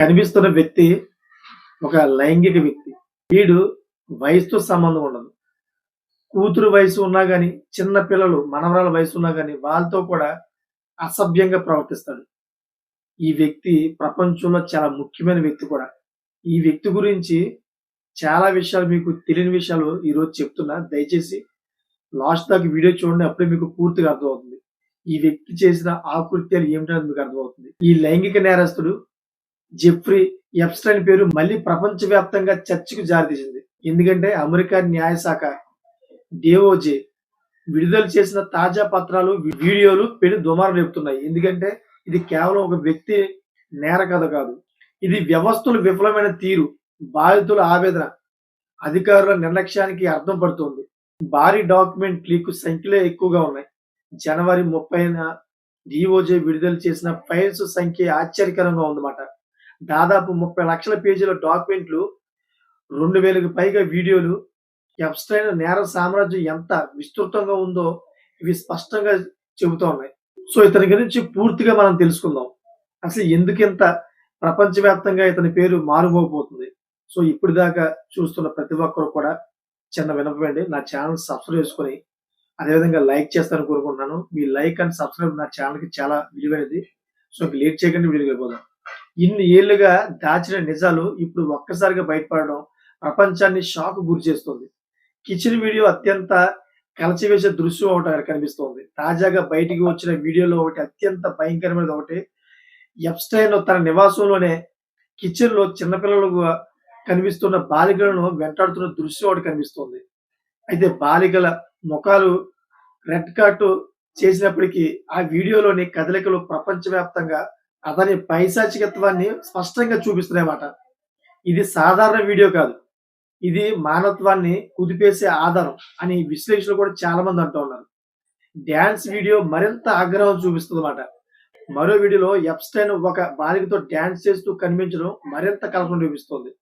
కనిపిస్తున్న వ్యక్తి ఒక లైంగిక వ్యక్తి. వీడు వయసుతో సంబంధం ఉండదు. కూతురు వయసు ఉన్నా గాని, చిన్న పిల్లలు మనవరాల వయసు ఉన్నా గాని వాళ్ళతో కూడా అసభ్యంగా ప్రవర్తిస్తాడు. ఈ వ్యక్తి ప్రపంచంలో చాలా ముఖ్యమైన వ్యక్తి కూడా. ఈ వ్యక్తి గురించి చాలా విషయాలు మీకు తెలియని విషయాలు ఈరోజు చెప్తున్నా. దయచేసి లాస్ట్ దాకా వీడియో చూడండి. అప్పుడే మీకు పూర్తిగా అర్థమవుతుంది. ఈ వ్యక్తి చేసిన ఆకృత్యాలు ఏమిటనేది మీకు అర్థమవుతుంది. ఈ లైంగిక నేరస్తుడు జెఫ్రీ ఎప్స్టైన్ పేరు మళ్ళీ ప్రపంచవ్యాప్తంగా చర్చకు జారితీసింది. ఎందుకంటే అమెరికా న్యాయశాఖ DOJ విడుదల చేసిన తాజా పత్రాలు, వీడియోలు పెను దుమారం రేపుతున్నాయి. ఎందుకంటే ఇది కేవలం ఒక వ్యక్తి నేర కథ కాదు. ఇది వ్యవస్థలు విఫలమైన తీరు, బాధితుల ఆవేదన, అధికారుల నిర్లక్ష్యానికి అర్థం పడుతోంది. భారీ డాక్యుమెంట్ లీక్ సంఖ్యలే ఎక్కువగా ఉన్నాయి. జనవరి 30న DOJ విడుదల చేసిన ఫైల్స్ సంఖ్య ఆశ్చర్యకరంగా ఉందన్నమాట. దాదాపు 30 లక్షల పేజీల డాక్యుమెంట్లు, 2000కి పైగా వీడియోలు. ఎప్స్టైన్ నేర సామ్రాజ్యం ఎంత విస్తృతంగా ఉందో ఇవి స్పష్టంగా చెబుతూ ఉన్నాయి. సో ఇతని గురించి పూర్తిగా మనం తెలుసుకుందాం. అసలు ఎందుకింత ప్రపంచవ్యాప్తంగా ఇతని పేరు మారుమోగిపోతుంది. సో ఇప్పుడు దాకా చూస్తున్న ప్రతి ఒక్కరు కూడా చిన్న వినపండి, నా ఛానల్ సబ్స్క్రైబ్ చేసుకొని అదేవిధంగా లైక్ చేస్తారని కోరుకుంటున్నాను. మీ లైక్ అండ్ సబ్స్క్రైబ్ నా ఛానల్కి చాలా విలువైనది. సో లేట్ చేయకుండా వీడియోకి వెళ్ళిపోదాం. ఇన్ని ఏళ్లుగా దాచిన నిజాలు ఇప్పుడు ఒక్కసారిగా బయటపడడం ప్రపంచాన్ని షాక్ గురి చేస్తుంది. కిచెన్ వీడియో అత్యంత కలచివేసే దృశ్యం ఒకటి కనిపిస్తోంది. తాజాగా బయటికి వచ్చిన వీడియోలో ఒకటి అత్యంత భయంకరమైనది ఒకటి. ఎప్స్టైన్ తన నివాసంలోనే కిచెన్ లో చిన్నపిల్లలకు కనిపిస్తున్న బాలికలను వెంటాడుతున్న దృశ్యం ఒకటి కనిపిస్తోంది. అయితే బాలికల ముఖాలు రెడ్ కార్ట్ చేసినప్పటికీ ఆ వీడియోలోని కదలికలు ప్రపంచవ్యాప్తంగా అతని పైశాచికత్వాన్ని స్పష్టంగా చూపిస్తున్నాయన్నమాట. ఇది సాధారణ వీడియో కాదు, ఇది మానవత్వాన్ని కుదిపేసే ఆధారం అని విశ్లేషకులు కూడా చాలా మంది అంటూ ఉన్నారు. డాన్స్ వీడియో మరింత ఆగ్రహం చూపిస్తుంది అన్నమాట. మరో వీడియోలో ఎప్స్టైన్ ఒక బాలికతో డాన్స్ చేస్తూ కనిపించడం మరింత కలకలం చూపిస్తుంది.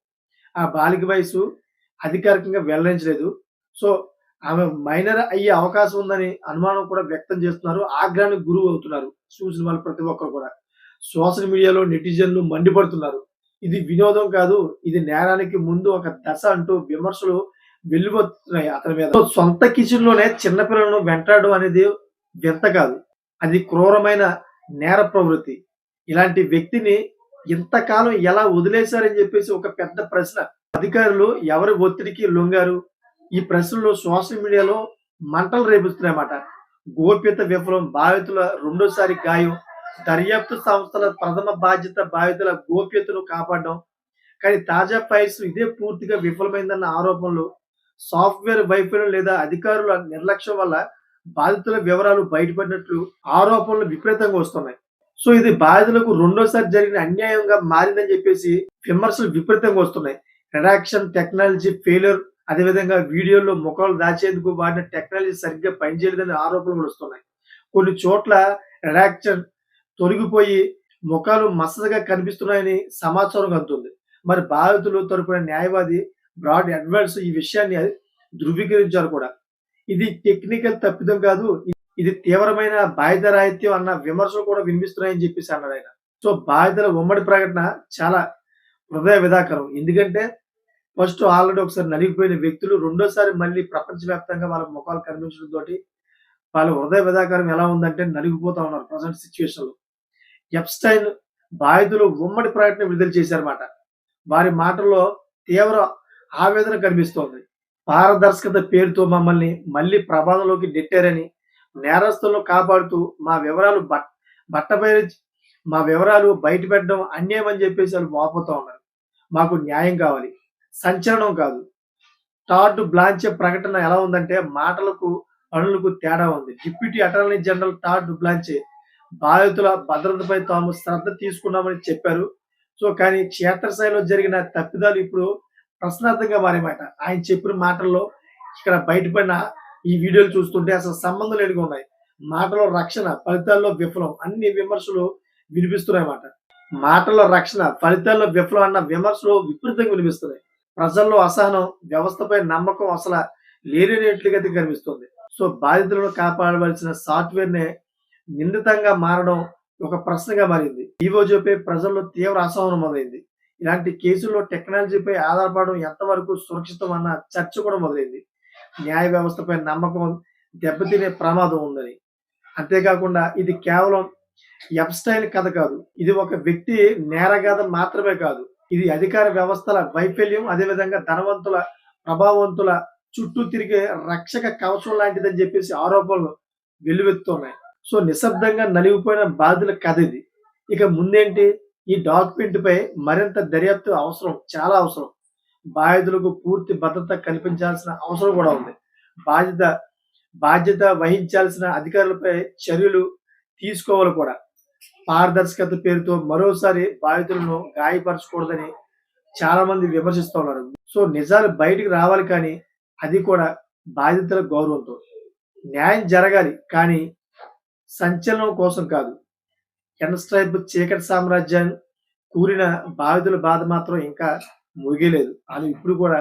ఆ బాలిక వయసు అధికారికంగా వెల్లడించలేదు. సో ఆమె మైనర్ అయ్యే అవకాశం ఉందని అనుమానం కూడా వ్యక్తం చేస్తున్నారు. ఆగ్రహానికి గురువు అవుతున్నారు చూసిన వాళ్ళు ప్రతి ఒక్కరు కూడా. సోషల్ మీడియాలో నెటిజన్లు మండిపడుతున్నారు. ఇది వినోదం కాదు, ఇది నేరానికి ముందు ఒక దశ అంటూ విమర్శలు వెల్లువెత్తుతున్నాయి అతని మీద. సొంత కిచెన్ లోనే చిన్నపిల్లలను వెంటాడడం అనేది వింత కాదు, అది క్రూరమైన నేర ప్రవృత్తి. ఇలాంటి వ్యక్తిని ఇంతకాలం ఎలా వదిలేశారని చెప్పేసి ఒక పెద్ద ప్రశ్న. అధికారులు ఎవరి ఒత్తిడికి లొంగారు? ఈ ప్రశ్నలు సోషల్ మీడియాలో మంటలు రేపుస్తున్నాయన్నమాట. గోప్యత విఫలం, బాధితుల రెండోసారి గాయం, దర్యాప్తు సంస్థల ప్రథమ బాధ్యత బాధితుల గోప్యతను కాపాడడం. కానీ తాజా ఫైల్స్ ఇదే పూర్తిగా విఫలమైందన్న ఆరోపణలు, సాఫ్ట్వేర్ వైఫల్యం లేదా అధికారుల నిర్లక్ష్యం వల్ల బాధితుల వివరాలు బయటపడినట్లు ఆరోపణలు విపరీతంగా వస్తున్నాయి. సో ఇది బాధితులకు రెండోసారి జరిగిన అన్యాయంగా మారిందని చెప్పేసి విమర్శలు విపరీతంగా వస్తున్నాయి. రిడాక్షన్ టెక్నాలజీ ఫెయిల్యూర్, అదేవిధంగా వీడియోలో ముఖాలు దాచేందుకు వాడిన టెక్నాలజీ సరిగ్గా పనిచేయలేదని ఆరోపణలు వస్తున్నాయి. కొన్ని చోట్ల రిడాక్షన్ తొలగిపోయి ముఖాలు మసకగా కనిపిస్తున్నాయని సమాచారం అందుతుంది. మరి బాధితులు తరపున న్యాయవాది బ్రాడ్ ఎడ్వర్డ్స్ ఈ విషయాన్ని ధృవీకరించారు కూడా. ఇది టెక్నికల్ తప్పిదం కాదు, ఇది తీవ్రమైన బాధ్యతారాహిత్యం అన్న విమర్శలు కూడా వినిపిస్తున్నాయని చెప్పేసి అన్నాడు ఆయన. సో బాధితుల ఉమ్మడి ప్రకటన చాలా హృదయ విదాకరం. ఎందుకంటే ఫస్ట్ ఆల్రెడీ ఒకసారి నలిగిపోయిన వ్యక్తులు రెండోసారి మళ్ళీ ప్రపంచవ్యాప్తంగా వాళ్ళ ముఖాలు కనిపించడం తోటి వాళ్ళ హృదయ విదాకరం ఎలా ఉందంటే నలిగిపోతా ఉన్నారు ప్రజెంట్ సిచ్యువేషన్ లో. ఎప్స్టైన్ బాధితులు ఉమ్మడి ప్రకటన విడుదల చేశారన్నమాట. వారి మాటల్లో తీవ్ర ఆవేదన కనిపిస్తోంది. పారదర్శకత పేరుతో మమ్మల్ని మళ్ళీ ప్రమాదంలోకి నెట్టారని, నేరస్తులను కాపాడుతూ మా వివరాలు బయటపెట్టడం అన్యాయం అని చెప్పేసి వాళ్ళు వాపోతా ఉన్నారు. మాకు న్యాయం కావాలి, సంచలనం కాదు. టాడ్ బ్లాంచే ప్రకటన ఎలా ఉందంటే మాటలకు పనులకు తేడా ఉంది. డిప్యూటీ అటార్నీ జనరల్ టాడ్ బ్లాంచే బాధితుల భద్రతపై తాము శ్రద్ధ తీసుకున్నామని చెప్పారు. సో కానీ క్షేత్రస్థాయిలో జరిగిన తప్పిదాలు ఇప్పుడు ప్రశ్నార్థంగా మారేమాట. ఆయన చెప్పిన మాటల్లో ఇక్కడ బయటపడిన ఈ వీడియోలు చూస్తుంటే అసలు సంబంధం లేనిగా ఉన్నాయి. మాటలో రక్షణ, ఫలితాల్లో విఫలం, అన్ని విమర్శలు వినిపిస్తున్నాయన్నమాట. మాటల రక్షణ, ఫలితాల్లో విఫలం అన్న విమర్శలు విపరీతంగా వినిపిస్తున్నాయి. ప్రజల్లో అసహనం, వ్యవస్థపై నమ్మకం అసలు లేనిట్లుగా కనిపిస్తుంది. సో బాధితులను కాపాడవలసిన సాఫ్ట్వేర్ నే నిందితంగా మారడం ఒక ప్రశ్నగా మారింది. DOJపై ప్రజల్లో తీవ్ర అసహనం మొదలైంది. ఇలాంటి కేసుల్లో టెక్నాలజీపై ఆధారపడడం ఎంతవరకు సురక్షితం అన్న చర్చ కూడా మొదలైంది. న్యాయ వ్యవస్థపై నమ్మకం దెబ్బతినే ప్రమాదం ఉందని. అంతేకాకుండా ఇది కేవలం ఎప్‌స్టైన్ కథ కాదు. ఇది ఒక వ్యక్తి నేరగాథ మాత్రమే కాదు. ఇది అధికార వ్యవస్థల వైఫల్యం, అదేవిధంగా ధనవంతుల, ప్రభావవంతుల చుట్టూ తిరిగే రక్షక కవచం లాంటిదని చెప్పేసి ఆరోపణలు వెల్లువెత్తుతున్నాయి. సో నిశ్శబ్దంగా నలిగిపోయిన బాధితుల కథ ఇది. ఇక ముందేంటి? ఈ డాక్యుమెంట్‌పై మరింత దర్యాప్తు అవసరం. చాలా అవసరం. బాధితులకు పూర్తి భద్రత కల్పించాల్సిన అవసరం కూడా ఉంది. బాధ్యత బాధ్యత వహించాల్సిన అధికారులపై చర్యలు తీసుకోవాలి కూడా. పారదర్శకత పేరుతో మరోసారి బాధితులను గాయపరచకూడదని చాలా మంది విమర్శిస్తున్నారు. సో నిజాలు బయటికి రావాలి, కానీ అది కూడా బాధితుల గౌరవంతో. న్యాయం జరగాలి, కానీ సంచలనం కోసం కాదు. ఎన్‌స్ట్రైప్ చీకటి సామ్రాజ్యాన్ని కూలిన బాధితుల బాధ మాత్రం ఇంకా ముగియలేదు. ఆళ్ళు ఇప్పుడు కూడా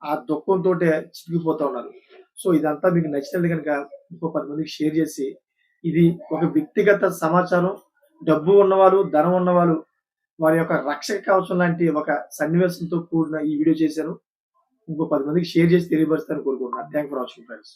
ఆ దుఃఖంతోటే చితికిపోతా ఉన్నారు. సో ఇదంతా మీకు నచ్చినట్లయితే గనక ఇంకో 10 మందికి షేర్ చేసి, ఇది ఒక వ్యక్తిగత సమాచారం. డబ్బు ఉన్నవాళ్ళు, ధనం ఉన్నవాళ్ళు వారి యొక్క రక్షక కవచం లాంటి ఒక సన్నివేశంతో కూడిన ఈ వీడియో చేశాను. ఇంకో 10 మందికి షేర్ చేసి తెలియపరుస్తారని కోరుకుంటున్నాను. Thank for watching friends.